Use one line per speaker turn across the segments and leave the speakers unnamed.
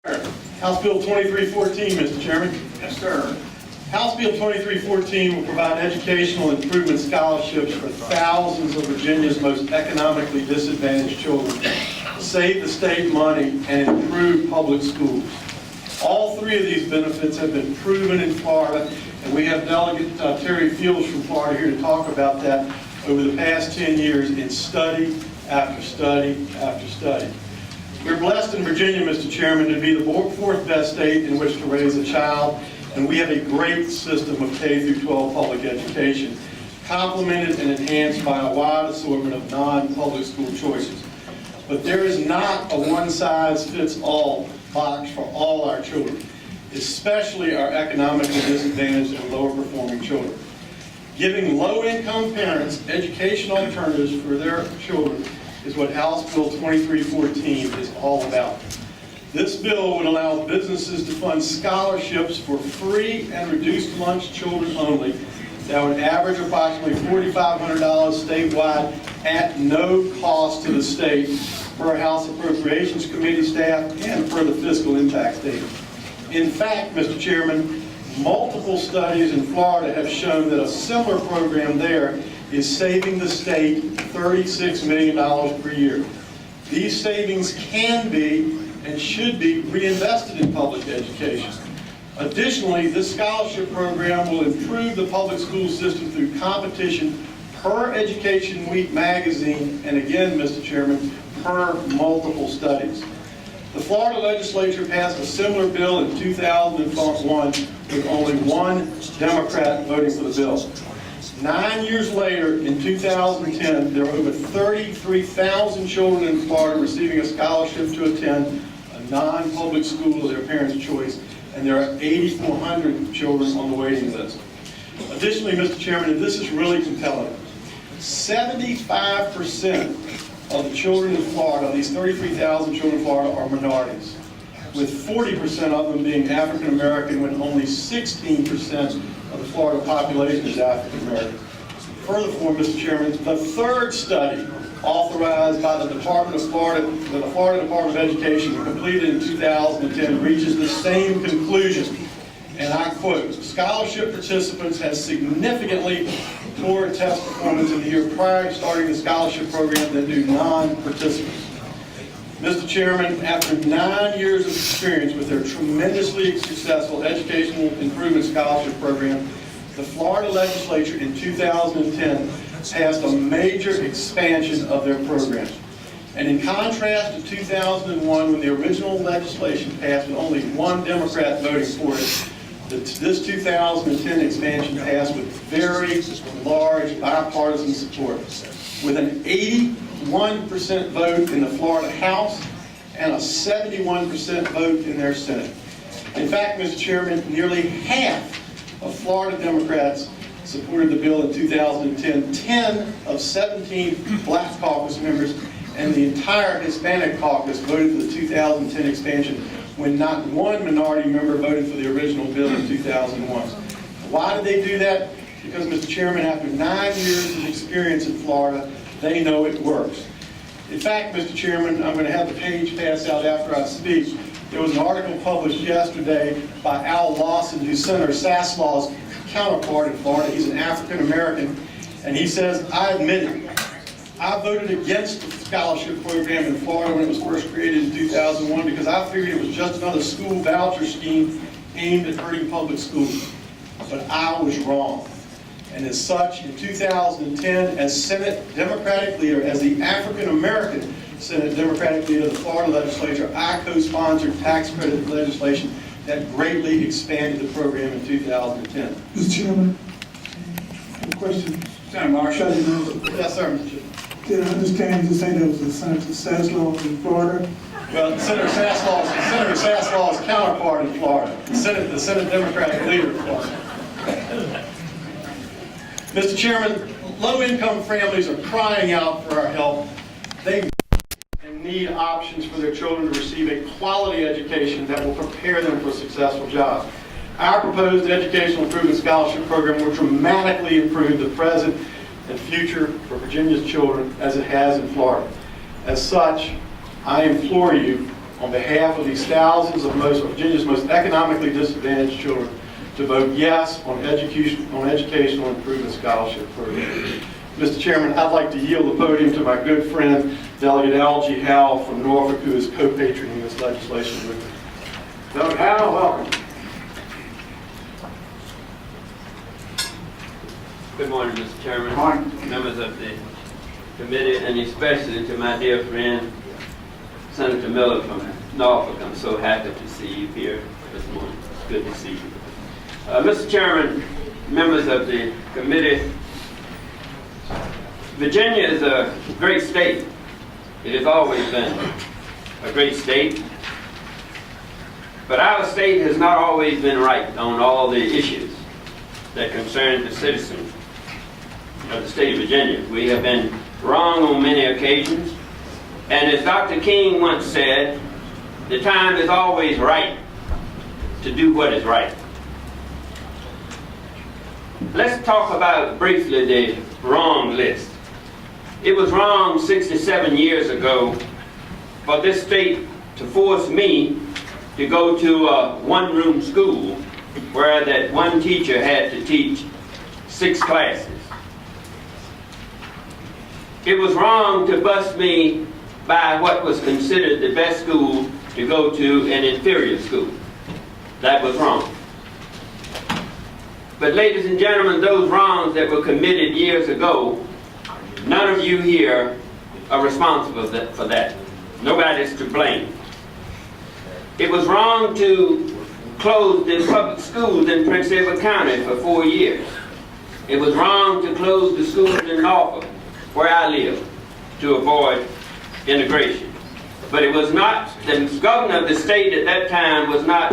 House Bill 2314, Mr. Chairman.
Yes, sir.
House Bill 2314 will provide educational improvement scholarships for thousands of Virginia's most economically disadvantaged children, save the state money, and improve public schools. All three of these benefits have been proven in Florida, and we have Delegate Terry Fields from Florida here to talk about that over the past 10 years in study after study after study. We're blessed in Virginia, Mr. Chairman, to be the fourth best state in which to raise a child, and we have a great system of K through 12 public education, complemented and enhanced by a wide assortment of non-public school choices. But there is not a one-size-fits-all box for all our children, especially our economically disadvantaged and lower-performing children. Giving low-income parents education alternatives for their children is what House Bill 2314 is all about. This bill would allow businesses to fund scholarships for free and reduced lunch children only that would average approximately $4,500 statewide at no cost to the state per House Appropriations Committee staff and per the fiscal impact statement. In fact, Mr. Chairman, multiple studies in Florida have shown that a similar program there is saving the state $36 million per year. These savings can be and should be reinvested in public education. Additionally, this scholarship program will improve the public school system through competition per Education Week magazine, and again, Mr. Chairman, per multiple studies. The Florida legislature passed a similar bill in 2001 with only one Democrat voting for the bill. 9 years later, in 2010, there were over 33,000 children in Florida receiving a scholarship to attend a non-public school of their parents' choice, and there are 8,400 children on the waiting list. Additionally, Mr. Chairman, and this is really compelling, 75% of the children in Florida, these 33,000 children in Florida, are minorities, with 40% of them being African American, when only 16% of the Florida population is African American. Furthermore, Mr. Chairman, the third study authorized by the Department of Florida, the Florida Department of Education, completed in 2010, reaches the same conclusion. And I quote, "Scholarship participants had significantly poorer test performance in the year prior to starting the scholarship program than do non-participants." Mr. Chairman, after 9 years of experience with their tremendously successful Educational Improvement Scholarship Program, the Florida legislature in 2010 passed a major expansion of their program. And in contrast to 2001, when the original legislation passed with only one Democrat voting for it, this 2010 expansion passed with very large bipartisan support, with an 81% vote in the Florida House and a 71% vote in their Senate. In fact, Mr. Chairman, nearly half of Florida Democrats supported the bill in 2010. 10 of 17 Black Caucus members and the entire Hispanic caucus voted for the 2010 expansion, when not one minority member voted for the original bill in 2001. Why did they do that? Because, Mr. Chairman, after 9 years of experience in Florida, they know it works. In fact, Mr. Chairman, I'm going to have the page pass out after I speak. There was an article published yesterday by Al Lawson, who's Senator Saslaw's counterpart in Florida. He's an African American, and he says, "I admit it. I voted against the scholarship program in Florida when it was first created in 2001 because I figured it was just another school voucher scheme aimed at hurting public schools. But I was wrong. And as such, in 2010, as Senate Democratic leader, as the African American Senate Democratic leader of the Florida legislature, I co-sponsored tax credit legislation that greatly expanded the program in 2010.
Mr. Chairman, a question.
Senator Marshall.
Yes, sir, Mr. Chairman.
Did I understand you say there was a Senator Saslaw in Florida?
Well, Senator Saslaw's counterpart in Florida, the Senate Democratic leader of Florida. Mr. Chairman, low-income families are crying out for our help. They and need options for their children to receive a quality education that will prepare them for a successful job. Our proposed Educational Improvement Scholarship Program will dramatically improve the present and future for Virginia's children as it has in Florida. As such, I implore you on behalf of these thousands of Virginia's most economically disadvantaged children to vote yes on educational improvement scholarship program. Mr. Chairman, I'd like to yield the podium to my good friend, Delegate Algie Howell from Norfolk, who is co-patroning this legislation with me. Delegate Howell, welcome.
Good morning, Mr. Chairman.
Good morning.
Members of the committee, and especially to my dear friend, Senator Miller from Norfolk. I'm so happy to see you here this morning. It's good to see you. Mr. Chairman, members of the committee, Virginia is a great state. It has always been a great state. But our state has not always been right on all the issues that concern the citizens of the state of Virginia. We have been wrong on many occasions. And as Dr. King once said, the time is always right to do what is right. Let's talk about briefly the wrong list. It was wrong 67 years ago for this state to force me to go to a one-room school where that one teacher had to teach 6 classes. It was wrong to bus me by what was considered the best school to go to an inferior school. That was wrong. But ladies and gentlemen, those wrongs that were committed years ago, none of you here are responsible for that. Nobody's to blame. It was wrong to close the public schools in Prince Edward County for 4 years. It was wrong to close the schools in Norfolk, where I live, to avoid integration. But it was not, the governor of the state at that time was not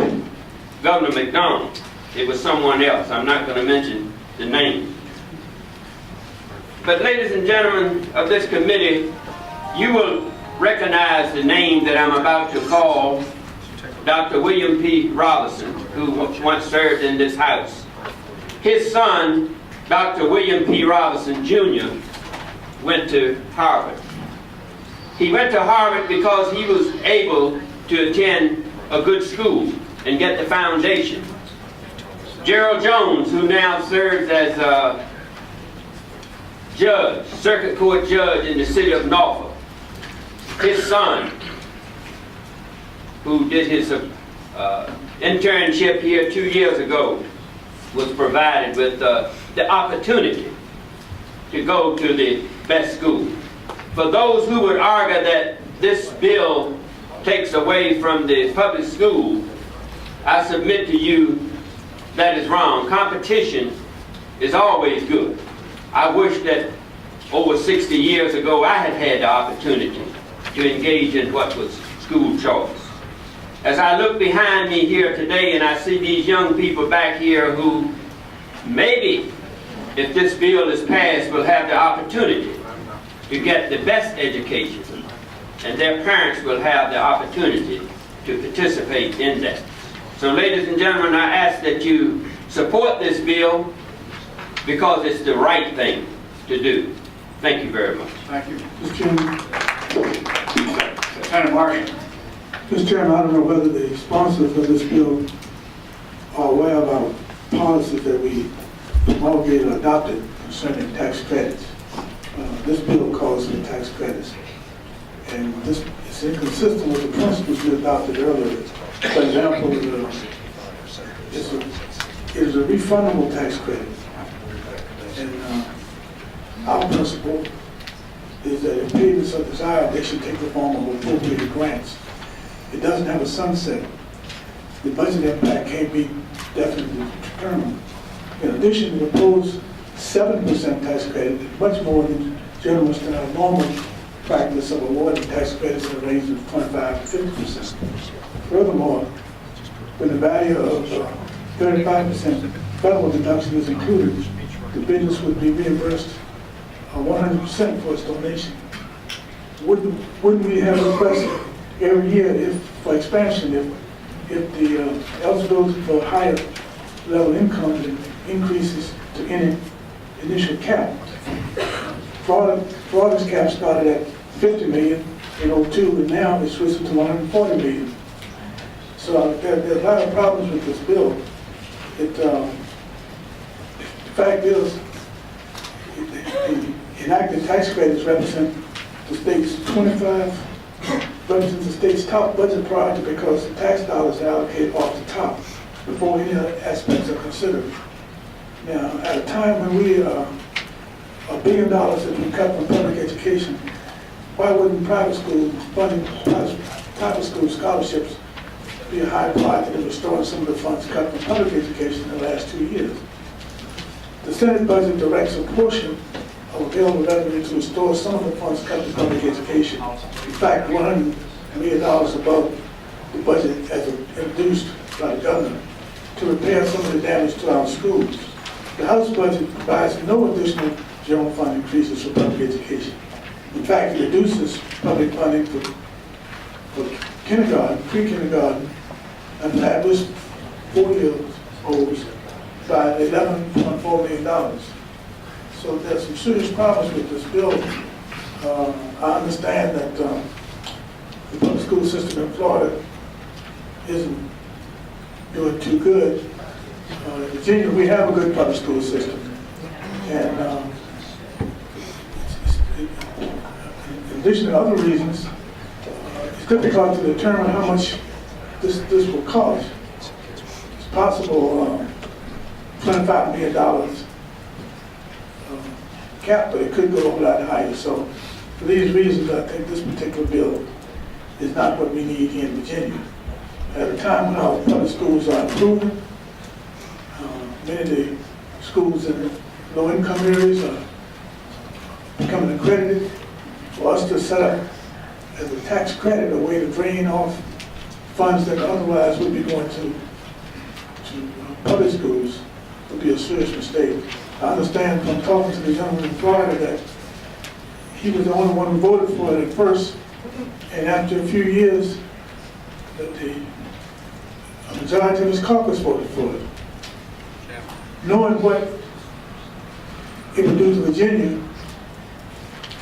Governor McDonald. It was someone else. I'm not going to mention the name. But ladies and gentlemen of this committee, you will recognize the name that I'm about to call Dr. William P. Robinson, who once served in this House. His son, Dr. William P. Robinson, Jr., went to Harvard. He went to Harvard because he was able to attend a good school and get the foundation. Gerald Jones, who now serves as a judge, circuit court judge in the city of Norfolk, his son, who did his internship here 2 years ago, was provided with the opportunity to go to the best school. For those who would argue that this bill takes away from the public school, I submit to you that is wrong. Competition is always good. I wish that over 60 years ago I had had the opportunity to engage in what was school choice. As I look behind me here today and I see these young people back here who maybe, if this bill is passed, will have the opportunity to get the best education, and their parents will have the opportunity to participate in that. So ladies and gentlemen, I ask that you support this bill because it's the right thing to do. Thank you very much.
Thank you.
Mr. Chairman,
Senator Marshall.
Mr. Chairman, I don't know whether the sponsors of this bill are aware of our policies that we promulgated or adopted concerning tax credits. This bill calls for tax credits. And this is inconsistent with the principles we adopted earlier. For example, it is a refundable tax credit. And our principle is that if payments are desired, they should take the form of appropriated grants. It doesn't have a sunset. The budget impact can't be definitely determined. In addition, the proposed 7% tax credit is much more than generous than our normal practice of awarding tax credits in the range of 25 to 50%. Furthermore, when the value of 35% federal deduction is included, the business would be reimbursed 100% for its donation. Wouldn't we have requests every year for expansion if the eligibility for higher level income increases to any initial cap? Florida's cap started at $50 million in '02 102, and now it's switching to 140 million. So there's a lot of problems with this bill. The fact is, the enacted tax credits represent the state's represents the state's top budget priority because the tax dollars are allocated off the top before any other aspects are considered. Now, at a time when we $1 billion has been cut from public education, why wouldn't private school funding, private school scholarships be a high priority than restoring some of the funds cut from public education in the last 2 years? The Senate budget directs a portion of available revenue to restore some of the funds cut from public education. In fact, $100 million above the budget as introduced by the governor to repair some of the damage to our schools. The House budget provides no additional general fund increases for public education. In fact, it reduces public funding for kindergarten, pre-kindergarten, and at-risk 4-year-olds by $11.4 million. So there's some serious problems with this bill. I understand that the public school system in Florida isn't doing too good. In Virginia, we have a good public school system. And in addition to other reasons, it's difficult to determine how much this will cost. It's possible $25 million cap, but it could go a lot higher. So for these reasons, I think this particular bill is not what we need here in Virginia. At a time when our public schools are improving, many of the schools in low-income areas are becoming accredited. For us to set up as a tax credit a way to drain off funds that otherwise would be going to public schools would be a serious mistake. I understand from talking to the gentleman in Florida that he was the only one who voted for it at first, and after a few years, a majority of his caucus voted for it. Knowing what it would do to Virginia,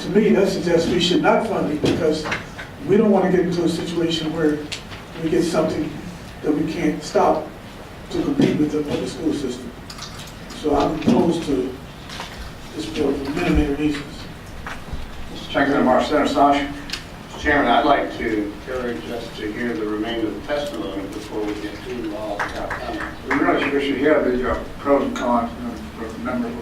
to me, that suggests we should not fund it because we don't want to get into a situation where we get something that we can't stop to compete with the public school system. So I'm opposed to this bill for many, many reasons.
Secretary Marcellus Sasha. Mr. Chairman, I'd like to encourage us to hear the remainder of the testimony before we get too involved without comment.
We really should hear the pros and cons for members.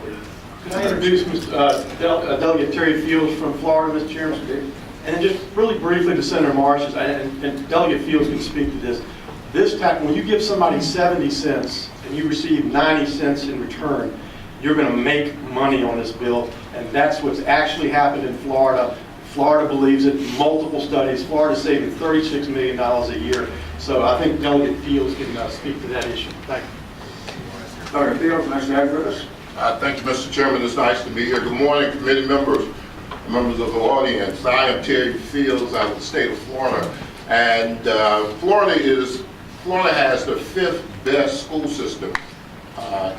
Can I introduce Delegate Terry Fields from Florida, Mr. Chairman? And just really briefly to Senator Marsh, and Delegate Fields can speak to this. This tax, when you give somebody 70 cents and you receive 90 cents in return, you're going to make money on this bill, and that's what's actually happened in Florida. Florida believes it. Multiple studies. Florida's saving $36 million a year. So I think Delegate Fields can speak to that issue. Thank you.
Dr. Fields, nice to have you with us.
Thank you, Mr. Chairman. It's nice to be here. Good morning, committee members, members of the audience. I am Terry Fields out of the state of Florida, and Florida has the 5th best school system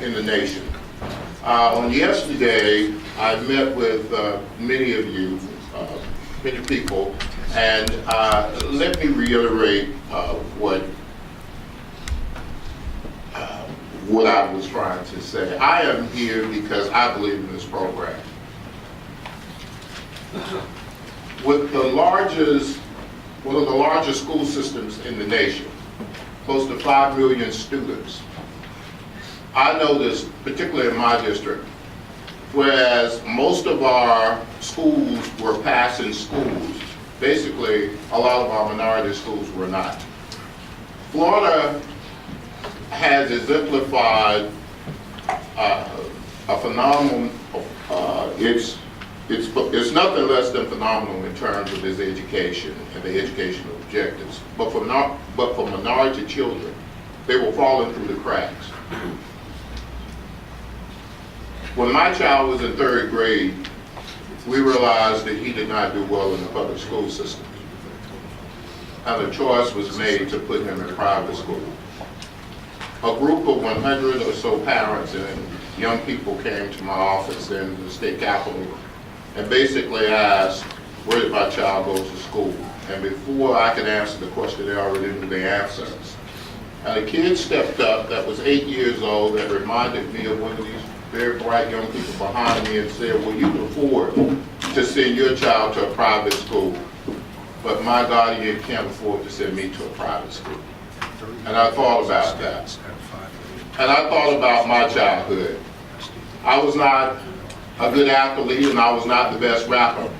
in the nation. On yesterday, I met with many of you, many people, and let me reiterate what I was trying to say. I am here because I believe in this program. With one of the largest school systems in the nation, close to 5 million students, I know this particularly in my district, whereas most of our schools were passing schools, basically a lot of our minority schools were not. Florida has exemplified a phenomenon. It's nothing less than phenomenal in terms of its education and the educational objectives. But for minority children, they were falling through the cracks. When my child was in 3rd grade, we realized that he did not do well in the public school system. And a choice was made to put him in private school. A group of 100 or so parents and young people came to my office in the state capitol and basically asked, where did my child go to school? And before I could answer the question, they already knew the answer. And a kid stepped up that was 8 years old that reminded me of one of these very bright young people behind me and said, well, you can afford to send your child to a private school, but my guardian can't afford to send me to a private school. And I thought about that. And I thought about my childhood. I was not a good athlete and I was not the best rapper.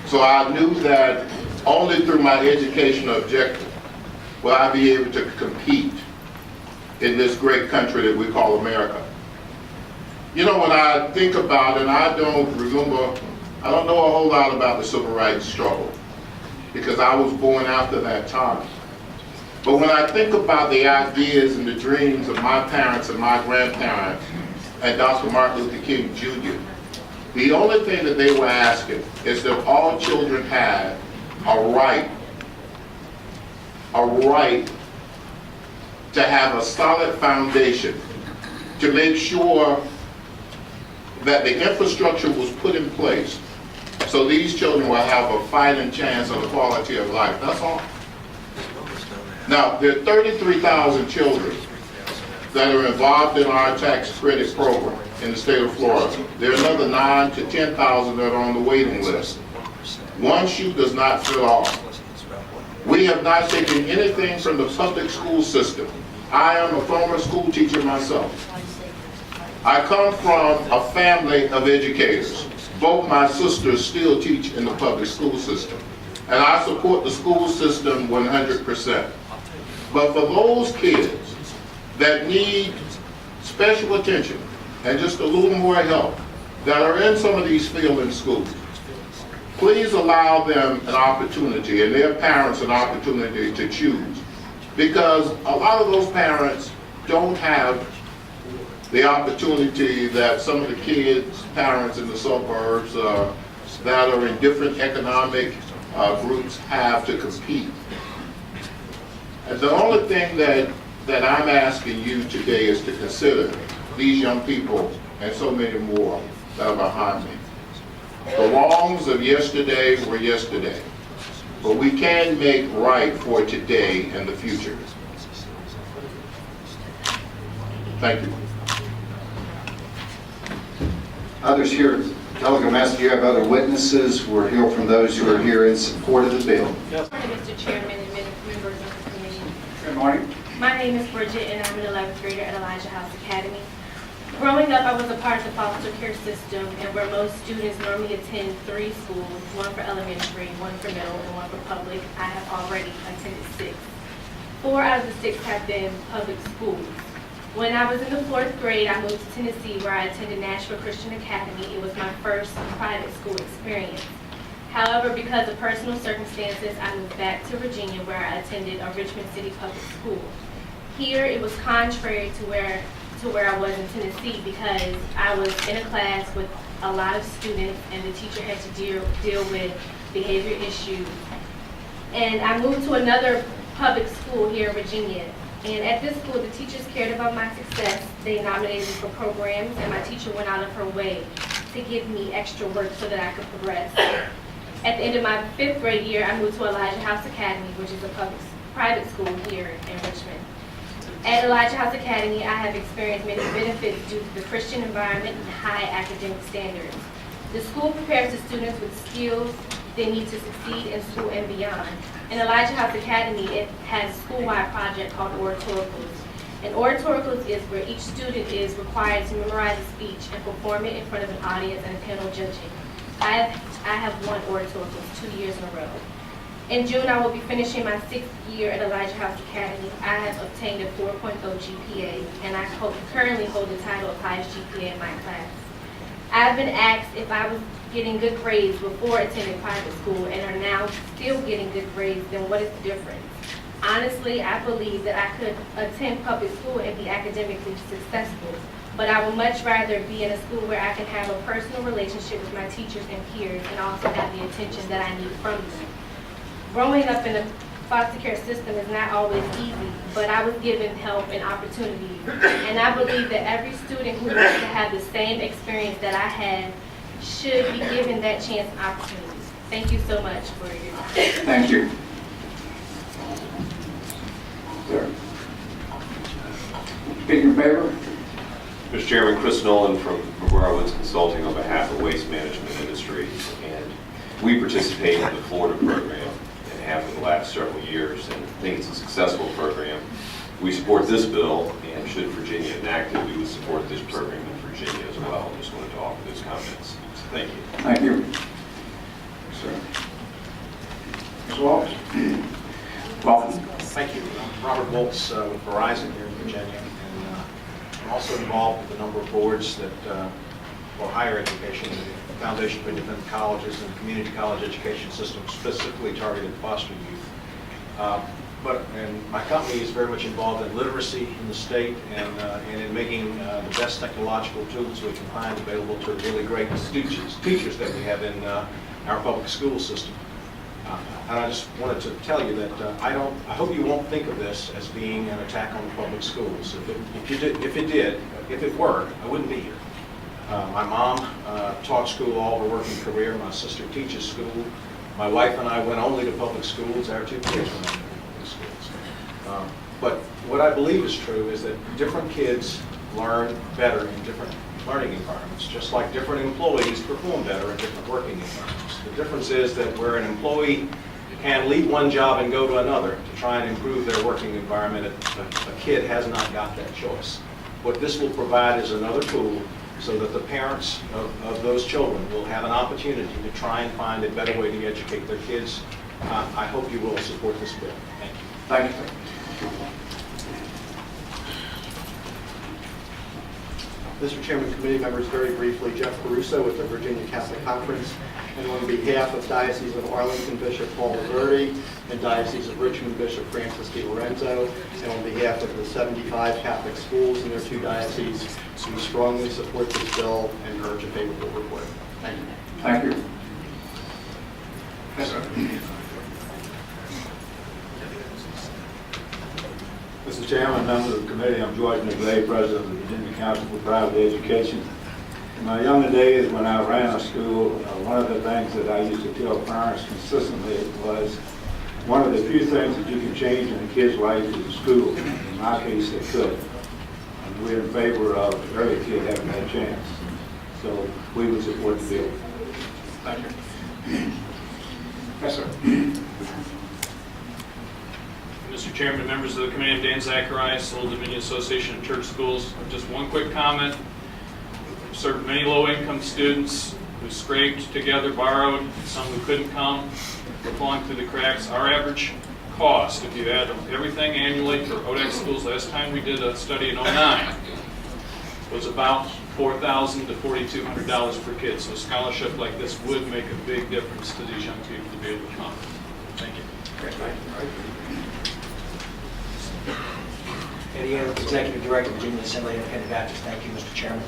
So I knew that only through my educational objective will I be able to compete in this great country that we call America. You know, when I think about it, I don't know a whole lot about the civil rights struggle because I was born after that time. But when I think about the ideas and the dreams of my parents and my grandparents and Dr. Martin Luther King Jr., the only thing that they were asking is that all children had a right to have a solid foundation, to make sure that the infrastructure was put in place so these children will have a fighting chance of the quality of life. That's all. Now, there are 33,000 children that are involved in our tax credit program in the state of Florida. There are another 9,000 to 10,000 that are on the waiting list. One shoe does not fit all. We have not taken anything from the public school system. I am a former school teacher myself. I come from a family of educators. Both my sisters still teach in the public school system. And I support the school system 100%. But for those kids that need special attention and just a little more help, that are in some of these failing schools, please allow them an opportunity and their parents an opportunity to choose. Because a lot of those parents don't have the opportunity that some of the kids' parents in the suburbs that are in different economic groups have to compete. And the only thing that I'm asking you today is to consider these young people and so many more that are behind me. The wrongs of yesterday were yesterday, but we can make right for today and the future. Thank you.
Others here, Delegate Master, do you have other witnesses? We'll hear from those who are here in support of the bill.
Good morning, Mr. Chairman and members of the committee.
Good morning.
My name is Bridget, and I'm an 11th grader at Elijah House Academy. Growing up, I was a part of the foster care system, and where most students normally attend 3 schools, one for elementary, one for middle, and one for public. I have already attended 6. 4 out of the 6 have been public schools. When I was in the 4th grade, I moved to Tennessee, where I attended Nashville Christian Academy. It was my first private school experience. However, because of personal circumstances, I moved back to Virginia, where I attended a Richmond City Public School. Here, it was contrary to where I was in Tennessee, because I was in a class with a lot of students, and the teacher had to deal with behavior issues. And I moved to another public school here in Virginia. And at this school, the teachers cared about my success. They nominated me for programs, and my teacher went out of her way to give me extra work so that I could progress. At the end of my 5th grade year, I moved to Elijah House Academy, which is a private school here in Richmond. At Elijah House Academy, I have experienced many benefits due to the Christian environment and high academic standards. The school prepares the students with skills they need to succeed in school and beyond. In Elijah House Academy, it has a school-wide project called Oratoricals. And Oratoricals is where each student is required to memorize a speech and perform it in front of an audience and a panel judging. I have won Oratoricals 2 years in a row. In June, I will be finishing my 6th year at Elijah House Academy. I have obtained a 4.0 GPA, and I currently hold the title of highest GPA in my class. I've been asked if I was getting good grades before attending private school and are now still getting good grades, then what is the difference? Honestly, I believe that I could attend public school and be academically successful, but I would much rather be in a school where I can have a personal relationship with my teachers and peers and also have the attention that I need from them. Growing up in the foster care system is not always easy, but I was given help and opportunities. And I believe that every student who wants to have the same experience that I had should be given that chance and opportunity. Thank you so much for your
Thank you. Sir. Speaking in favor?
Mr. Chairman, Chris Nolan from McGraw Woods Consulting on behalf of Waste Management Industries, and we participate in the Florida program and have for the last several years, and I think it's a successful program. We support this bill, and should Virginia enact it, we would support this program in Virginia as well. Just wanted to offer those comments. So thank you.
Thank you. Sir. Ms. Waltz? Welcome.
Thank you. I'm Robert Woltz with Verizon here in Virginia, and I'm also involved with a number of boards that for higher education, the Foundation for Independent Colleges and Community College Education System, specifically targeted foster youth. And my company is very much involved in literacy in the state and in making the best technological tools we can find available to really great teachers that we have in our public school system. And I just wanted to tell you that I hope you won't think of this as being an attack on the public schools. If it were, I wouldn't be here. My mom taught school all her working career. My sister teaches school. My wife and I went only to public schools. Our two kids went only to public schools. But what I believe is true is that different kids learn better in different learning environments, just like different employees perform better in different working environments. The difference is that where an employee can leave one job and go to another to try and improve their working environment, a kid has not got that choice. What this will provide is another tool so that the parents of those children will have an opportunity to try and find a better way to educate their kids. I hope you will support this bill. Thank you.
Thank you.
Mr. Chairman, committee members, very briefly, Jeff Caruso with the Virginia Catholic Conference, and on behalf of Diocese of Arlington Bishop Paul Laverty and Diocese of Richmond Bishop Francis Di Lorenzo, and on behalf of the 75 Catholic schools in their two dioceses, we strongly support this bill and urge a favorable report. Thank you.
Thank you. Yes, sir.
Mr. Chairman, members of the committee, I'm George McGlade, President of the Virginia Council for Private Education. In my younger days when I ran a school, one of the things that I used to tell parents consistently was one of the few things that you can change in a kid's life is school. In my case, they could. And we're in favor of every kid having that chance. So we would support the bill.
Thank you. Yes, sir.
Mr. Chairman, members of the committee, I'm Dan Zacharias, Old Dominion Association of Church Schools. Just one quick comment. We've served many low-income students who scraped together, borrowed, some who couldn't come, were falling through the cracks. Our average cost, if you add everything annually for ODAC schools, last time we did a study in 2009, was about $4,000 to $4,200 per kid. So a scholarship like this would make a big difference to these young people to be able to come. Thank you.
Eddie Ayler, Executive Director, Virginia Assembly of Independent Baptists. Thank you, Mr. Chairman.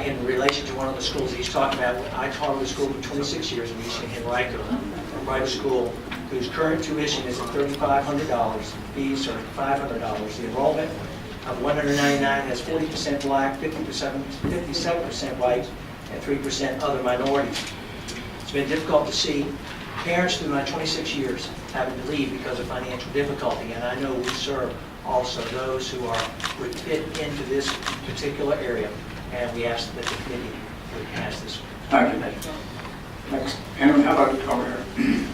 In relation to one of the schools he's talking about, I taught at a school for 26 years in East Henrico, a private school whose current tuition is at $3,500, fees are $500. The enrollment of 199 has 40% black, 57% white, and 3% other minorities. It's been difficult to see parents through my 26 years having to leave because of financial difficulty, and I know we serve also those who would fit into this particular area, and we ask that the committee would pass this.
Thank you. Next. Anyone, how about over here?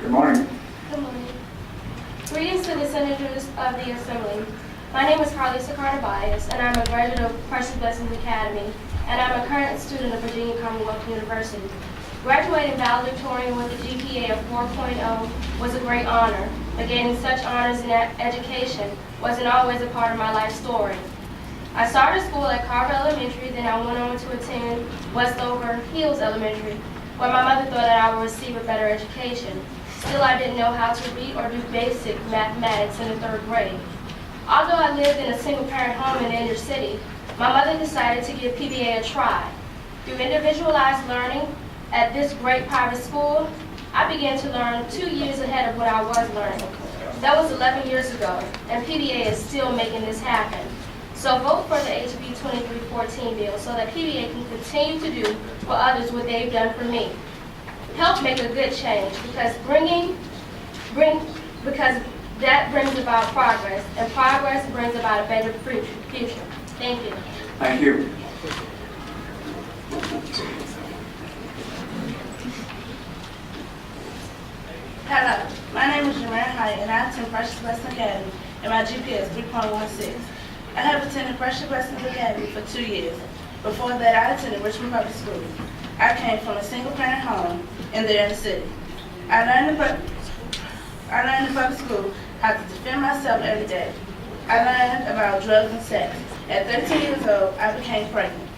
Good morning.
Good morning. Greetings to the Senators of the Assembly. My name is Carlisa Carter-Bias, and I'm a graduate of Precious Blessings Academy, and I'm a current student of Virginia Commonwealth University. Graduating valedictorian with a GPA of 4.0 was a great honor, but gaining such honors in education wasn't always a part of my life story. I started school at Carver Elementary, then I went on to attend Westover Hills Elementary, where my mother thought that I would receive a better education. Still, I didn't know how to read or do basic mathematics in the 3rd grade. Although I lived in a single-parent home in the inner city, my mother decided to give PBA a try. Through individualized learning at this great private school, I began to learn 2 years ahead of what I was learning. That was 11 years ago, and PBA is still making this happen. So vote for the HB 2314 bill so that PBA can continue to do for others what they've done for me. Help make a good change, because because that brings about progress, and progress brings about a better future. Thank you.
Thank you.
Hello, my name is Jermaine Hyatt, and I attend Precious Blessing Academy, and my GPA is 3.16. I have attended Precious Blessing Academy for 2 years. Before that, I attended Richmond Public School. I came from a single-parent home in the city. I learned in public school how to defend myself every day. I learned about drugs and sex. At 13 years old, I became pregnant.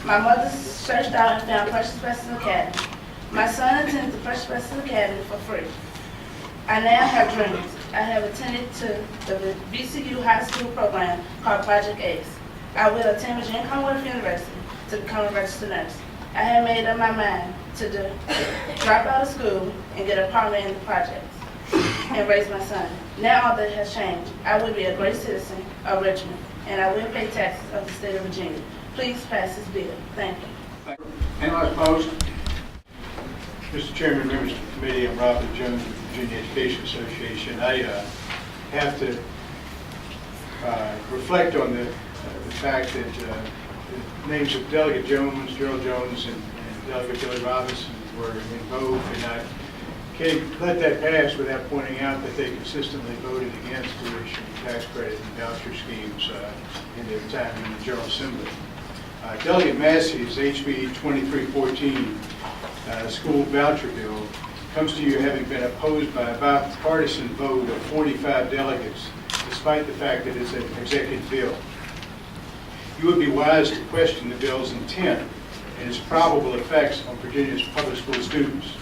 My mother searched out and found Precious Blessing Academy. My son attended the Precious Blessing Academy for free. I now have dreams. I have attended to the VCU high school program called Project Ace. I will attend Virginia Commonwealth University to become a registered nurse. I have made up my mind to drop out of school and get an apartment in the projects and raise my son. Now all that has changed. I will be a great citizen of Richmond, and I will pay taxes of the state of Virginia. Please pass this bill. Thank you.
Any opposed?
Mr. Chairman, members of the committee, I'm Robert Jones with the Virginia Education Association. I have to reflect on the fact that the names of Delegate Jones, Gerald Jones, and Delegate Billy Robinson were in vogue, and I can't let that pass without pointing out that they consistently voted against tuition, tax credit, and voucher schemes in their time in the General Assembly. Delegate Massey's HB 2314 school voucher bill comes to you having been opposed by a bipartisan vote of 45 delegates, despite the fact that it's an executive bill. You would be wise to question the bill's intent and its probable effects on Virginia's public school students.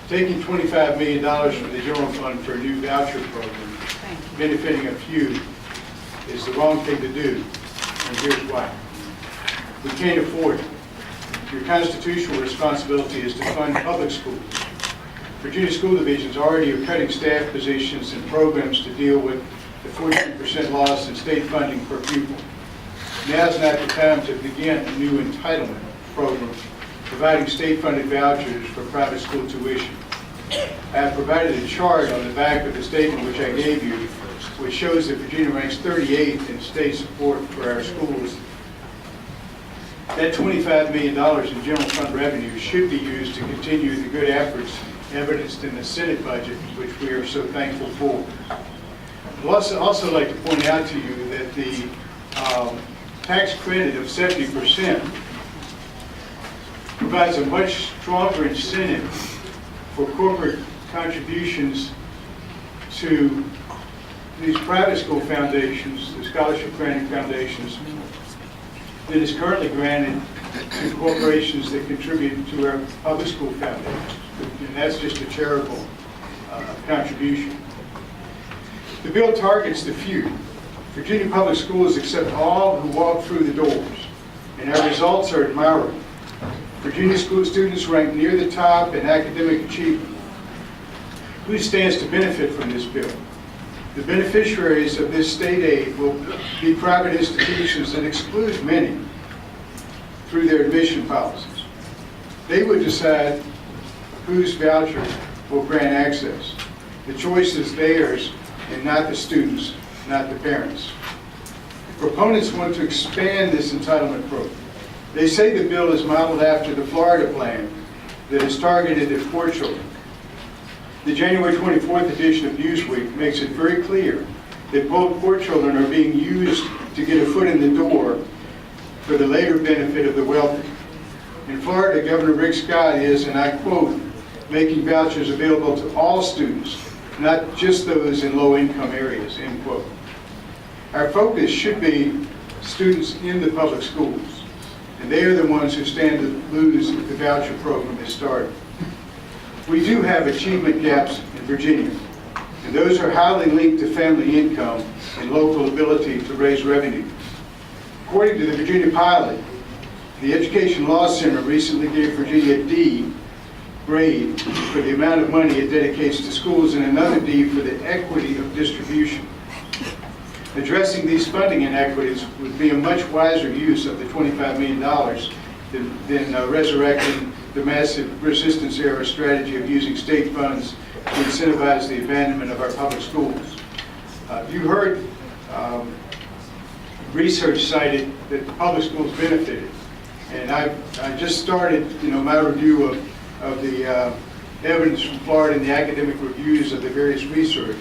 Taking $25 million from the general fund for a new voucher program, benefiting a few, is the wrong thing to do, and here's why. We can't afford it. Your constitutional responsibility is to fund public schools. Virginia school divisions already are cutting staff positions and programs to deal with the 42% loss in state funding per pupil. Now's not the time to begin a new entitlement program providing state-funded vouchers for private school tuition. I have provided a chart on the back of the statement which I gave you, which shows that Virginia ranks 38th in state support for our schools. That $25 million in general fund revenue should be used to continue the good efforts evidenced in the Senate budget, which we are so thankful for. I'd also like to point out to you that the tax credit of 70% provides a much stronger incentive for corporate contributions to these private school foundations, the scholarship granting foundations, that is currently granted to corporations that contribute to our public school foundations. And that's just a charitable contribution. The bill targets the few. Virginia Public Schools accept all who walk through the doors, and our results are admirable. Virginia school students rank near the top in academic achievement. Who stands to benefit from this bill? The beneficiaries of this state aid will be private institutions that exclude many through their admission policies. They would decide whose voucher will grant access. The choice is theirs and not the students, not the parents. Proponents want to expand this entitlement program. They say the bill is modeled after the Florida plan that is targeted at poor children. The January 24th edition of Newsweek makes it very clear that poor children are being used to get a foot in the door for the later benefit of the wealthy. In Florida, Governor Rick Scott is, and I quote, making vouchers available to all students, not just those in low-income areas, end quote. Our focus should be students in the public schools, and they are the ones who stand to lose if the voucher program is started. We do have achievement gaps in Virginia, and those are highly linked to family income and local ability to raise revenue. According to the Virginia Pilot, the Education Law Center recently gave Virginia a D grade for the amount of money it dedicates to schools and another D for the equity of distribution.
addressing these funding inequities would be a much wiser use of the $25 million than resurrecting the massive resistance era strategy of using state funds to incentivize the abandonment of our public schools. You heard research cited that the public schools benefited. And I just started, my review of the evidence from Florida and the academic reviews of the various research.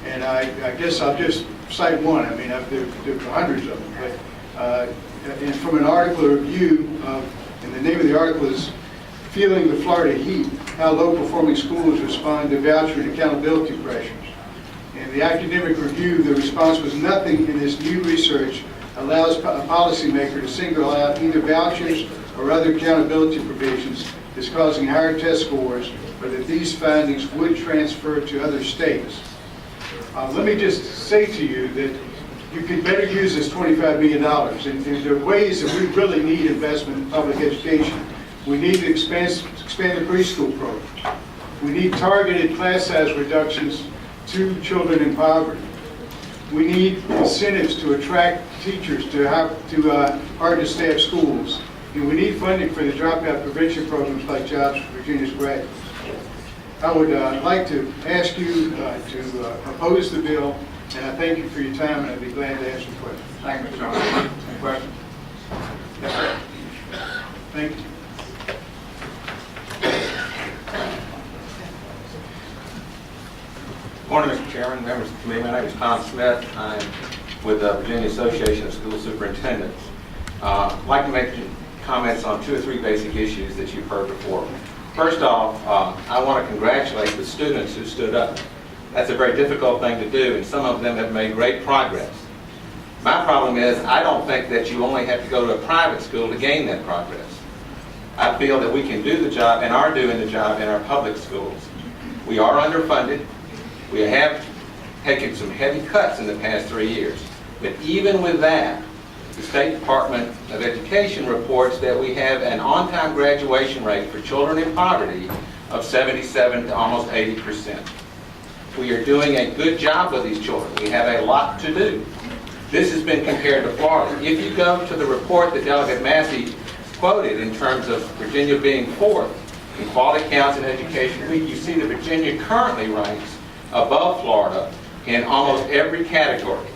And I guess I'll just cite one. I mean, there are hundreds of them. But and from an article review, and the name of the article is Feeling the Florida Heat, How Low-Performing Schools Respond to Voucher and Accountability Pressures. In the academic review, the response was nothing in this new research allows a policymaker to single out either vouchers or other accountability provisions as causing higher test scores, or that these findings would transfer to other states. Let me just say to you that you could better use this $25 million. And there are ways that we really need investment in public education. We need to expand the preschool program. We need targeted class size reductions to children in poverty. We need incentives to attract teachers to hard-to-staff schools. And we need funding for the dropout prevention programs like Jobs for Virginia's graduates. I would like to ask you to oppose the bill, and I thank you for your time, and I'd be glad to answer questions.
Thank you, Mr. Johnson. Any questions? Yes, sir.
Thank you.
Morning, Mr. Chairman, members of the committee. My name is Tom Smith. I'm with the Virginia Association of School Superintendents. I'd like to make comments on 2 or 3 basic issues that you've heard before. First off, I want to congratulate the students who stood up. That's a very difficult thing to do, and some of them have made great progress. My problem is I don't think that you only have to go to a private school to gain that progress. I feel that we can do the job and are doing the job in our public schools. We are underfunded. We have taken some heavy cuts in the past 3 years. But even with that, the State Department of Education reports that we have an on-time graduation rate for children in poverty of 77 to almost 80%. We are doing a good job with these children. We have a lot to do. This has been compared to Florida. If you go to the report that Delegate Massey quoted in terms of Virginia being 4th in Quality Counts in Education Week, you see that Virginia currently ranks above Florida in almost every category.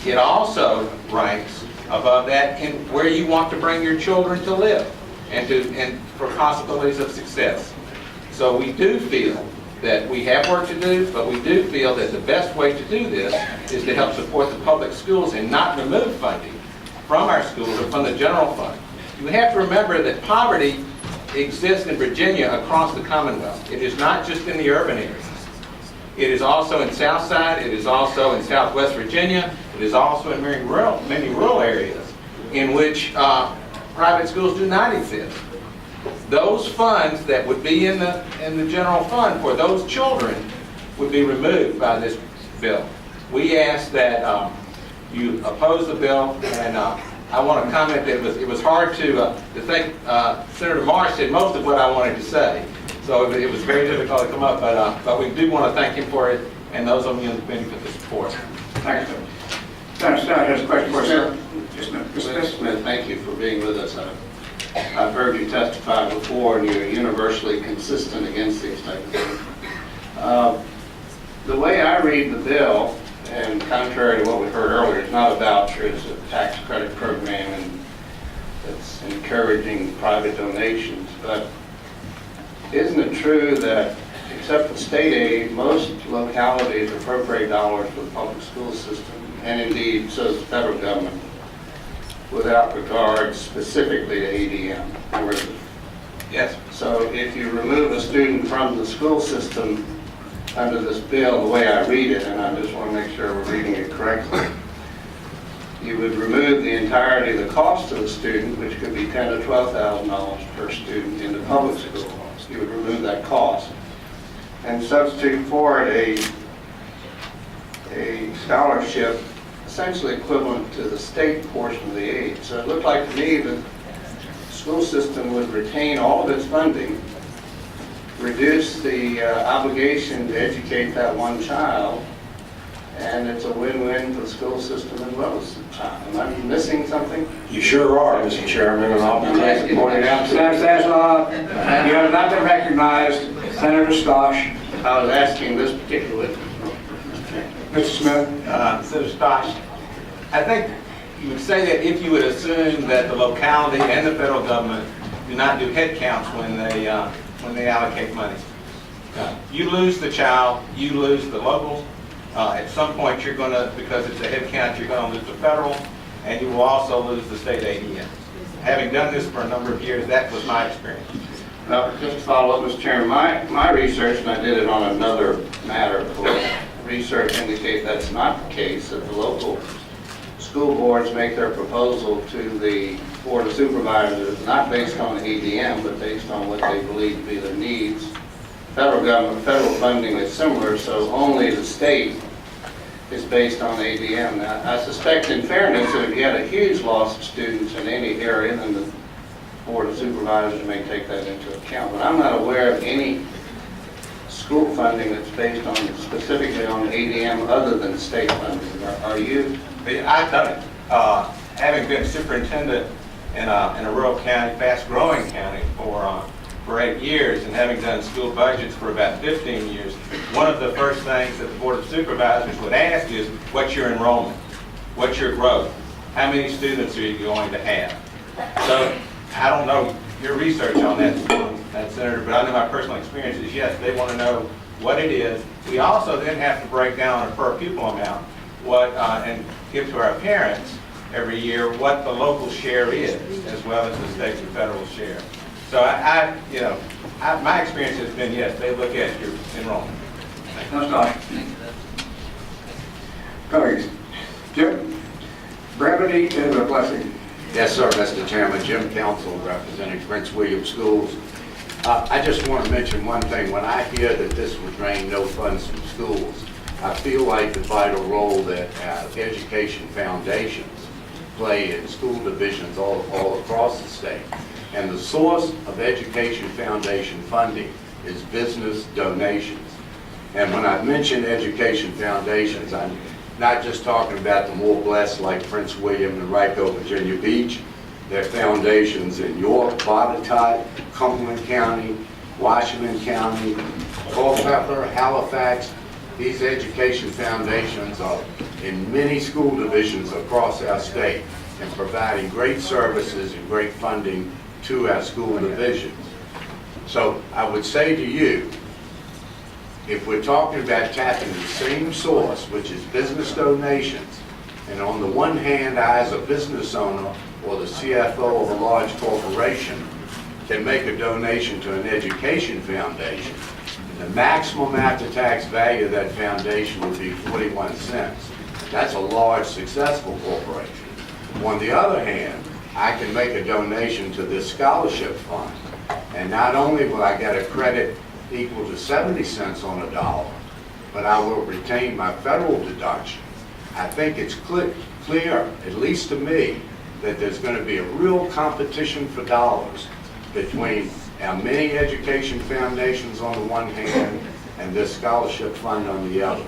It also ranks above that in where you want to bring your children to live and for possibilities of success. So we do feel that we have work to do, but we do feel that the best way to do this is to help support the public schools and not remove funding from our schools or from the general fund. You have to remember that poverty exists in Virginia across the Commonwealth. It is not just in the urban areas. It is also in Southside, it is also in Southwest Virginia, it is also in many rural areas in which private schools do not exist. Those funds that would be in the general fund for those children would be removed by this bill. We ask that you oppose the bill, and I want to comment that it was hard to think Senator Marsh said most of what I wanted to say. So it was very difficult to come up, but we do want to thank him for it, and those on the committee for the support.
Thank you, sir. Senator Stout has a question for you, sir. Mr. Smith, thank you for being with us. I've heard you testify before, and you're universally consistent against these types of things. The way I read the bill, and contrary to what we heard earlier, it's not a voucher, it's a tax credit program, and it's encouraging private donations. But isn't it true that, except for state aid, most localities appropriate dollars for the public school system, and indeed so does the federal government, without regard specifically to ADM?
Yes.
So if you remove a student from the school system under this bill, the way I read it, and I just want to make sure we're reading it correctly, you would remove the entirety of the cost of the student, which could be $10,000 to $12,000 per student in the public school. You would remove that cost and substitute for it a scholarship essentially equivalent to the state portion of the aid. So it looked like to me that the school system would retain all of its funding, reduce the obligation to educate that one child, and it's a win-win for the school system as well as the child. Am I missing something?
You sure are, Mr. Chairman, and I'll be glad to point it out. You have not been recognized, Senator Stosh.
I was asking this particular.
Mr. Smith?
Senator Stosh, I think you would say that if you would assume that the locality and the federal government do not do head counts when they allocate money. You lose the child, you lose the local. At some point, you're going to, because it's a head count, you're going to lose the federal, and you will also lose the state ADM. Having done this for a number of years, that was my experience.
Just to follow up, Mr. Chairman, my research, and I did it on another matter, of course, research indicates that's not the case, that the local school boards make their proposal to the Board of Supervisors not based on ADM, but based on what they believe to be their needs. Federal government, federal funding is similar, so only the state is based on ADM. Now, I suspect in fairness that if you had a huge loss of students in any area, then the Board of Supervisors may take that into account. But I'm not aware of any school funding that's based on specifically on ADM other than state funding. Are you?
I've done it. Having been superintendent in a rural county, fast-growing county for 8 years, and having done school budgets for about 15 years, one of the first things that the Board of Supervisors would ask is, what's your enrollment? What's your growth? How many students are you going to have? So I don't know your research on that, Senator, but I know my personal experience is, yes, they want to know what it is. We also then have to break down a per pupil amount and give to our parents every year what the local share is, as well as the state and federal share. So my experience has been, yes, they look at your enrollment.
Colleagues, Jim, brevity is a blessing.
Yes, sir, Mr. Chairman. Jim Council, representing Prince William Schools. I just want to mention one thing. When I hear that this would drain no funds from schools, I feel like the vital role that education foundations play in school divisions all across the state. And the source of education foundation funding is business donations. And when I mention education foundations, I'm not just talking about the more blessed like Prince William and Rico, Virginia Beach. There are foundations in York, Botetourt, Cumberland County, Washington County, Culpeper, Halifax. These education foundations are in many school divisions across our state and providing great services and great funding to our school divisions. So I would say to you, if we're talking about tapping the same source, which is business donations, and on the one hand, I as a business owner or the CFO of a large corporation can make a donation to an education foundation, the maximum after-tax value of that foundation would be 41 cents. That's a large, successful corporation. On the other hand, I can make a donation to this scholarship fund, and not only will I get a credit equal to 70 cents on a dollar, but I will retain my federal deduction. I think it's clear, at least to me, that there's going to be a real competition for dollars between our many education foundations on the one hand and this scholarship fund on the other.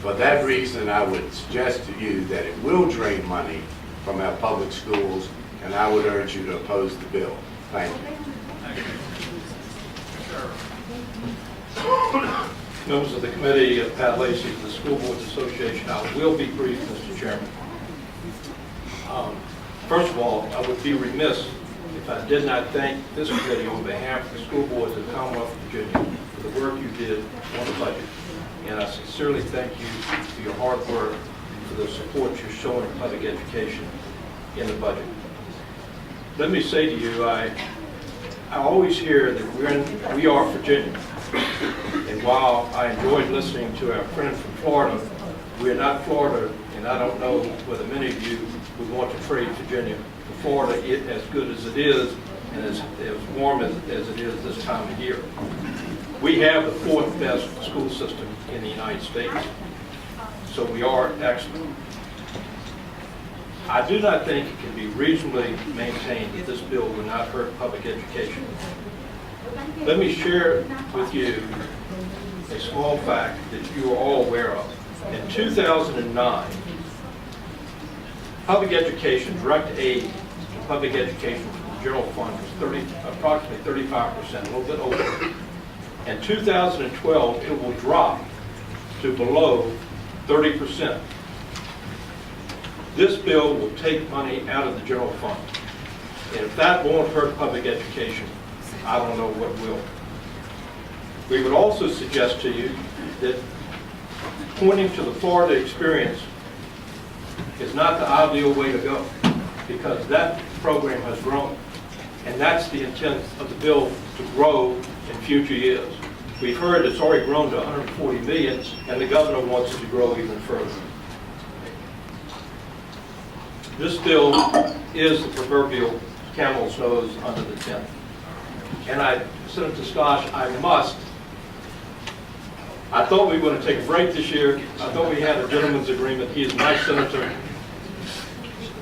For that reason, I would suggest to you that it will drain money from our public schools, and I would urge you to oppose the bill. Thank you.
Members of the committee, Pat Lacey of the School Boards Association. I will be brief, Mr. Chairman. First of all, I would be remiss if I did not thank this committee on behalf of the school boards of the Commonwealth of Virginia for the work you did on the budget. And I sincerely thank you for your hard work, for the support you're showing public education in the budget. Let me say to you, I always hear that we are Virginia. And while I enjoyed listening to our friend from Florida, we're not Florida, and I don't know whether many of you would want to trade Virginia for Florida, as good as it is and as warm as it is this time of year. We have the fourth best school system in the United States, so we are excellent. I do not think it can be reasonably maintained that this bill will not hurt public education. Let me share with you a small fact that you are all aware of. In 2009, public education, direct aid to public education from the general fund was approximately 35%, a little bit over. In 2012, it will drop to below 30%. This bill will take money out of the general fund. And if that won't hurt public education, I don't know what will. We would also suggest to you that pointing to the Florida experience is not the ideal way to go, because that program has grown. And that's the intent of the bill, to grow in future years. We've heard it's already grown to 140 million, and the governor wants it to grow even further. This bill is the proverbial camel's nose under the tent. And Senator Stosh, I thought we were going to take a break this year. I thought we had a gentleman's agreement. He is my senator.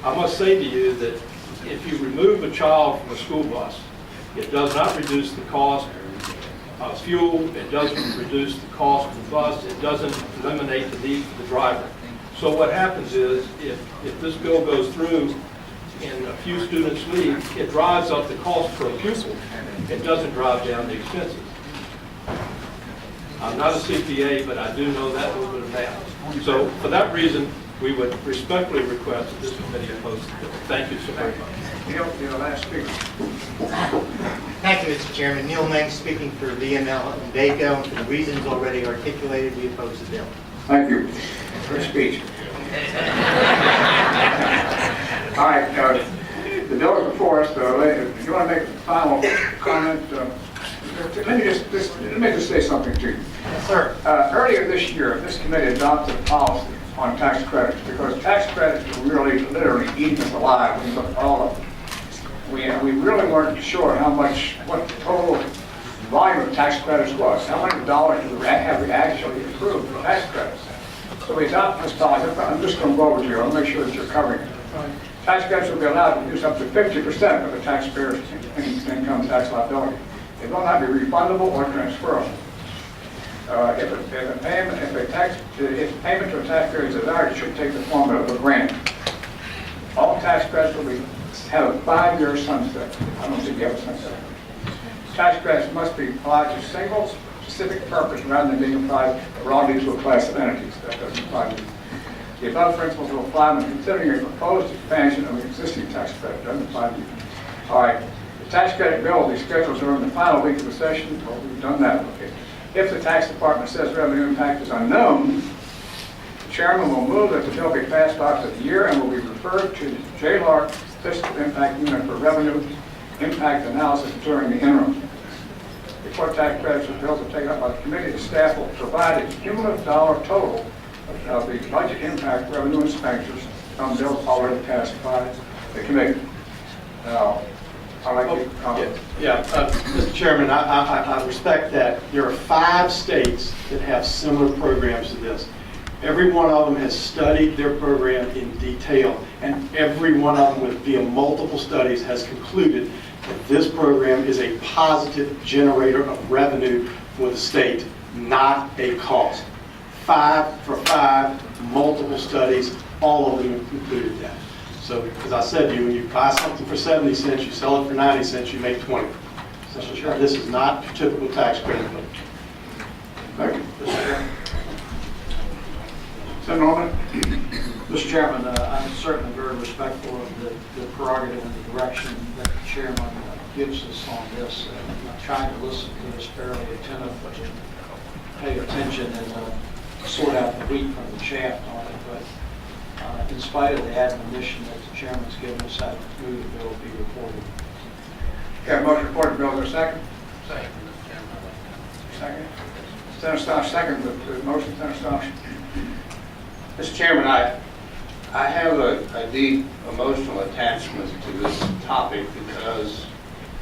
I must say to you that if you remove a child from a school bus, it does not reduce the cost of fuel, it doesn't reduce the cost of the bus, it doesn't eliminate the need for the driver. So what happens is, if this bill goes through and a few students leave, it drives up the cost per pupil. It doesn't drive down the expenses. I'm not a CPA, but I do know that little bit of math. So for that reason, we would respectfully request that this committee oppose the bill. Thank you so very much.
Neil, last speaker.
Thank you, Mr. Chairman. Neil Meng speaking for VML and DACO, and for the reasons already articulated, we oppose the bill.
Thank you. Good speech. All right, the bill is before us. If you want to make a final comment, let me just say something to you.
Yes, sir.
Earlier this year, this committee adopted a policy on tax credits, because tax credits are really literally eating us alive when you look at all of them. We really weren't sure what the total volume of tax credits was, how many dollars have we actually approved for tax credits. So we adopted this policy. I'm just going to go over to you. I'll make sure that you're covering it. Tax credits will be allowed to reduce up to 50% of the taxpayer's income tax liability. They will not be refundable or transferable. If payment to a taxpayer is desired, it should take the form of a grant. All tax credits will have a 5-year sunset. I don't think you have a sunset. Tax credits must be applied to a single specific purpose rather than being applied broadly to a class of entities. That doesn't apply to you. The above principles will apply when considering a proposed expansion of an existing tax credit. It doesn't apply to you. All right. The tax credit bill will be scheduled during the final week of the session. Well, we've done that. Okay. If the tax department says revenue impact is unknown, the chairman will move that the bill be passed out of the year and will be referred to the JLARC Fiscal Impact Unit for revenue impact analysis during the interim. Before tax credits or bills are taken up by the committee, the staff will provide a cumulative dollar total of the budget impact revenue expenditures on bills already passed by the committee. Now, I'd like to comment.
Mr. Chairman, I respect that. There are 5 states that have similar programs to this. Every one of them has studied their program in detail, and every one of them, via multiple studies, has concluded that this program is a positive generator of revenue for the state, not a cost. 5 for 5, multiple studies, all of them concluded that. So, as I said to you, when you buy something for 70 cents, you sell it for 90 cents, you make 20. So this is not your typical tax credit.
Thank you. Senator Norman.
Mr. Chairman, I'm certainly very respectful of the prerogative and the direction that the chairman gives us on this. I'm trying to listen to this fairly attentively and pay attention and sort out the wheat from the chaff on it. But in spite of the admonition that the chairman's given us, I move the bill be reported.
Okay, motion reported. Bill, is there a second? Second. Senator Stosh, second the motion. Senator Stosh.
Mr. Chairman, I have a deep emotional attachment to this topic because,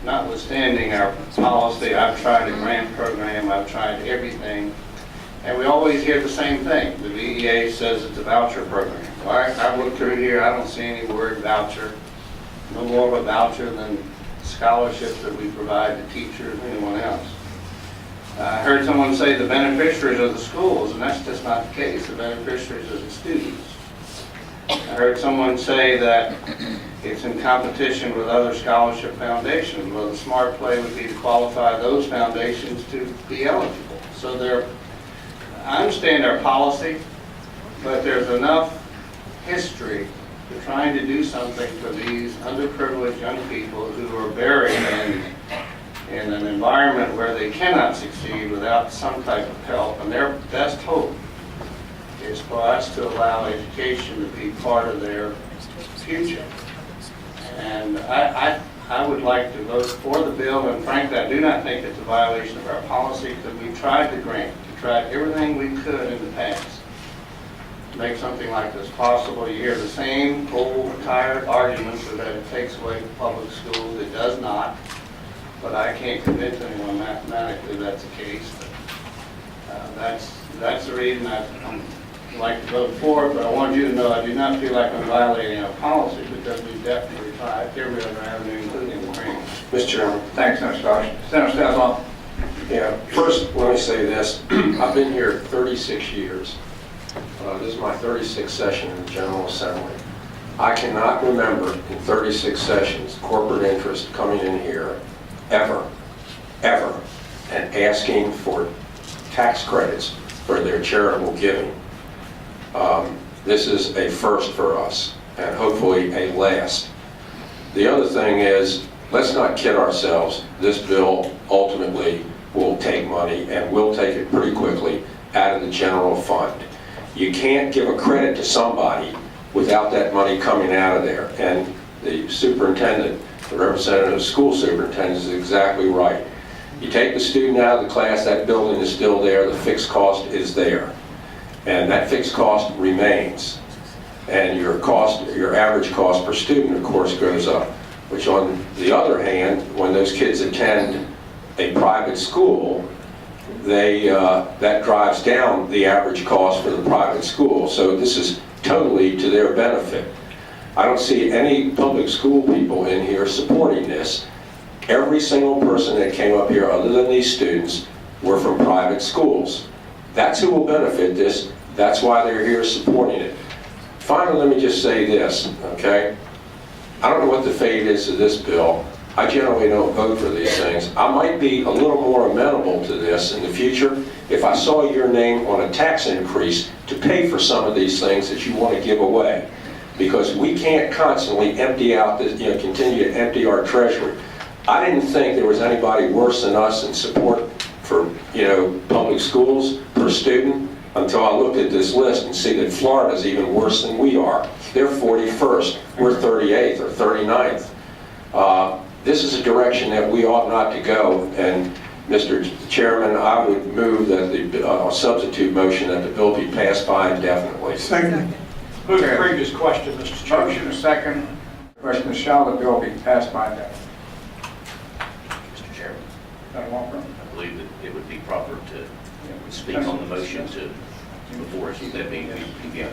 notwithstanding our policy, I've tried a grant program, I've tried everything, and we always hear the same thing. The VEA says it's a voucher program. Well, I've looked through here, I don't see any word voucher. No more of a voucher than scholarships that we provide to teachers and anyone else. I heard someone say the beneficiaries of the schools, and that's just not the case. The beneficiaries are the students. I heard someone say that it's in competition with other scholarship foundations. Well, the smart play would be to qualify those foundations to be eligible. So I understand our policy, but there's enough history to trying to do something for these underprivileged young people who are buried in an environment where they cannot succeed without some type of help. And their best hope is for us to allow education to be part of their future. And I would like to vote for the bill, and frankly, I do not think it's a violation of our policy, because we tried to grant, we tried everything we could in the past to make something like this possible. You hear the same old, tired arguments that it takes away from public schools. It does not, but I can't convince anyone mathematically that's the case. That's the reason I'd like to vote for it, but I want you to know I do not feel like I'm violating our policy, because we definitely tried every other avenue, including the grant.
Mr. Chairman. Thanks, Senator Starks. Senator Stasloff.
Yeah, first, let me say this. I've been here 36 years. This is my 36th session in the General Assembly. I cannot remember in 36 sessions corporate interest coming in here ever, and asking for tax credits for their charitable giving. This is a first for us, and hopefully a last. The other thing is, let's not kid ourselves. This bill ultimately will take money, and will take it pretty quickly, out of the general fund. You can't give a credit to somebody without that money coming out of there. And the superintendent, the representative of the school superintendent, is exactly right. You take the student out of the class, that building is still there, the fixed cost is there. And that fixed cost remains. And your average cost per student, of course, goes up. Which, on the other hand, when those kids attend a private school, that drives down the average cost for the private school. So this is totally to their benefit. I don't see any public school people in here supporting this. Every single person that came up here, other than these students, were from private schools. That's who will benefit this. That's why they're here supporting it. Finally, let me just say this, okay? I don't know what the fate is of this bill. I generally don't vote for these things. I might be a little more amenable to this in the future if I saw your name on a tax increase to pay for some of these things that you want to give away. Because we can't constantly empty out this, continue to empty our treasury. I didn't think there was anybody worse than us in support for, public schools per student until I looked at this list and see that Florida's even worse than we are. They're 41st, we're 38th or 39th. This is a direction that we ought not to go, and Mr. Chairman, I would move that the substitute motion that the bill be passed by indefinitely.
Second. Move the previous question, Mr. Chairman. Motion is second. Question is, shall the bill be passed by indefinitely?
Mr. Chairman,
Senator Walker.
I believe that it would be proper to speak on the motion before that being begun.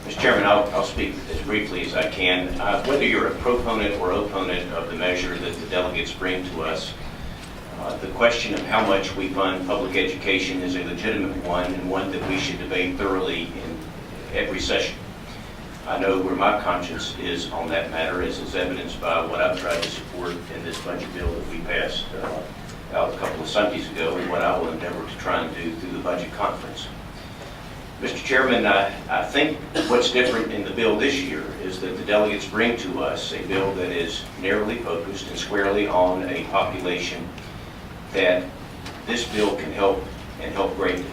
Mr. Chairman, I'll speak as briefly as I can. Whether you're a proponent or opponent of the measure that the delegates bring to us, the question of how much we fund public education is a legitimate one, and one that we should debate thoroughly in every session. I know where my conscience is on that matter, as is evidenced by what I've tried to support in this budget bill that we passed out a couple of Sundays ago, and what I will endeavor to try and do through the budget conference. Mr. Chairman, I think what's different in the bill this year is that the delegates bring to us a bill that is narrowly focused and squarely on a population that this bill can help, and help greatly.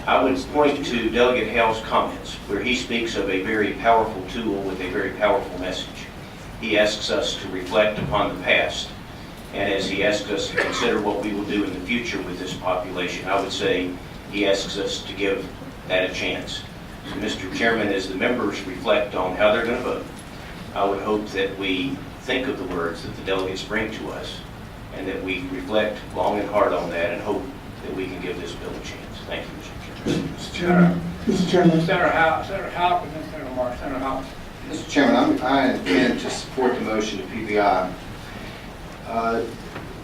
I would point to Delegate Hale's comments, where he speaks of a very powerful tool with a very powerful message. He asks us to reflect upon the past, and as he asks us to consider what we will do in the future with this population, I would say he asks us to give that a chance. So, Mr. Chairman, as the members reflect on how they're going to vote, I would hope that we think of the words that the delegates bring to us, and that we reflect long and hard on that, and hope that we can give this bill a chance. Thank you, Mr. Chairman.
Mr. Chairman. Mr. Chairman. Senator Howe, and then Senator Mark. Senator Howe.
Mr. Chairman, I intend to support the motion to PBI.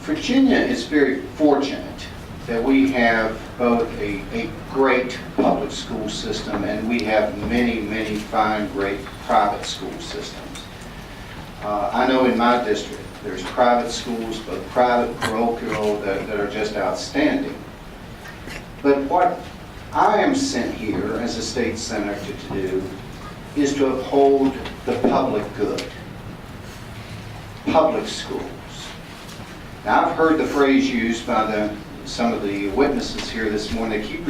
Virginia is very fortunate that we have both a great public school system and we have many, many fine, great private school systems. I know in my district, there's private schools, both private, parochial, that are just outstanding. But what I am sent here as a state senator to do is to uphold the public good, public schools. Now, I've heard the phrase used by some of the witnesses here this morning. They keep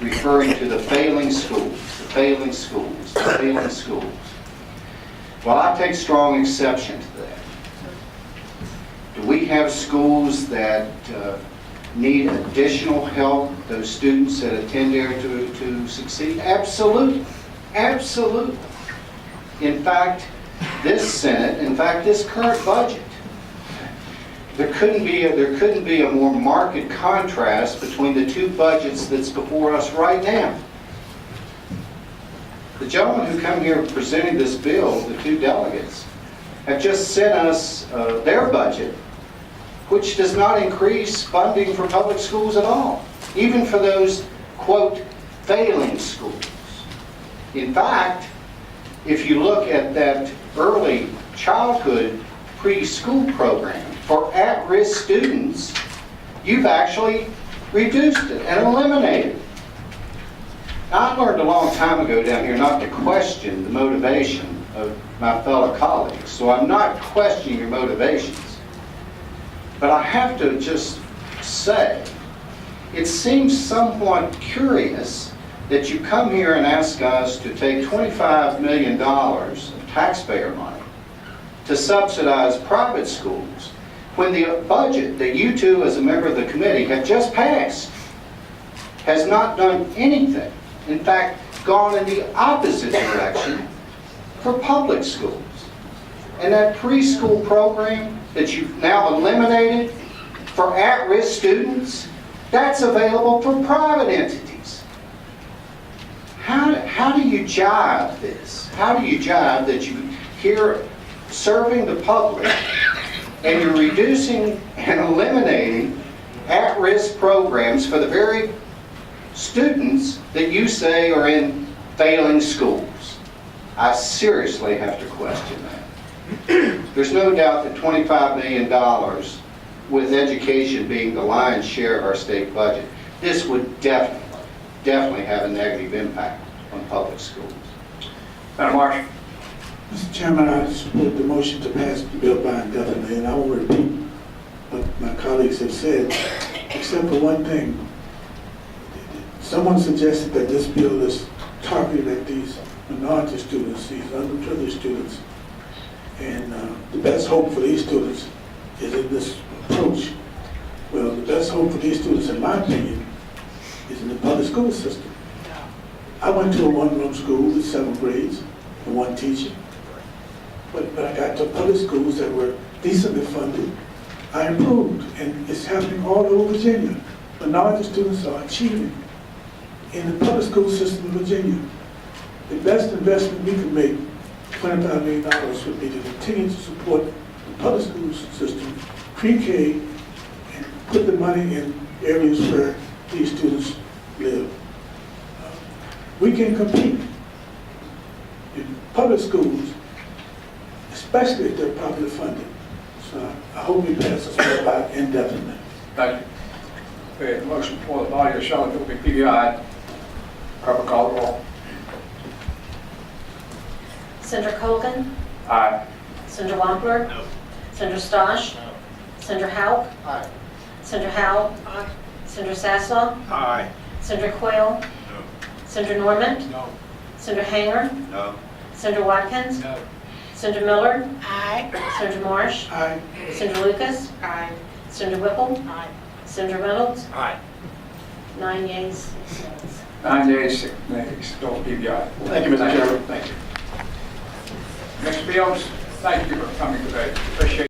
referring to the failing schools, the failing schools, the failing schools. Well, I take strong exception to that. Do we have schools that need additional help, those students that attend there to succeed? Absolutely. Absolutely. In fact, this current budget, there couldn't be a more marked contrast between the two budgets that's before us right now. The gentlemen who come here presenting this bill, the two delegates, have just sent us their budget, which does not increase funding for public schools at all, even for those, quote, failing schools. In fact, if you look at that early childhood preschool program for at-risk students, you've actually reduced it and eliminated it. Now, I learned a long time ago down here not to question the motivation of my fellow colleagues, so I'm not questioning your motivations. But I have to just say, it seems somewhat curious that you come here and ask us to take $25 million of taxpayer money to subsidize private schools when the budget that you two, as a member of the committee, have just passed has not done anything. In fact, gone in the opposite direction for public schools. And that preschool program that you've now eliminated for at-risk students, that's available for private entities. How do you jive this? How do you jive that you here serving the public and you're reducing and eliminating at-risk programs for the very students that you say are in failing schools? I seriously have to question that. There's no doubt that $25 million, with education being the lion's share of our state budget, this would definitely have a negative impact on public schools.
Madam Marsh.
Mr. Chairman, I support the motion to pass the bill by indefinitely, and I will repeat what my colleagues have said, except for one thing. Someone suggested that this bill is targeted at these minority students, these underprivileged students, and the best hope for these students is in this approach. Well, the best hope for these students, in my opinion, is in the public school system. I went to a one-room school with 7 grades and 1 teacher. But I got to public schools that were decently funded. I improved, and it's happening all over Virginia. Minority students are achieving in the public school system of Virginia. The best investment we can make, $25 million, would be to continue to support the public school system, pre-K, and put the money in areas where these students live. We can compete in public schools, especially if they're properly funded. So I hope we pass this bill by indefinitely.
Thank you. We have a motion for the body of Charlotte will be PBI. Clerk will call the roll.
Senator Colgan?
Aye.
Senator Wampler? No. Senator Stosh? No. Senator Houck?
Aye.
Senator Howell? Aye. Senator Sasslaw?
Aye.
Senator Quayle?
No.
Senator Norman?
No.
Senator Hanger?
No.
Senator Watkins?
No.
Senator Miller? Aye. Senator Marsh?
Aye.
Senator Lucas? Aye. Senator Whipple? Aye. Senator Reynolds?
Aye.
9 yeas, 6 noes.
9 days, 6 nays, still PBI.
Thank you, Mr. Chairman.
Thank you. Ms. Fields, thank you for coming today. Appreciate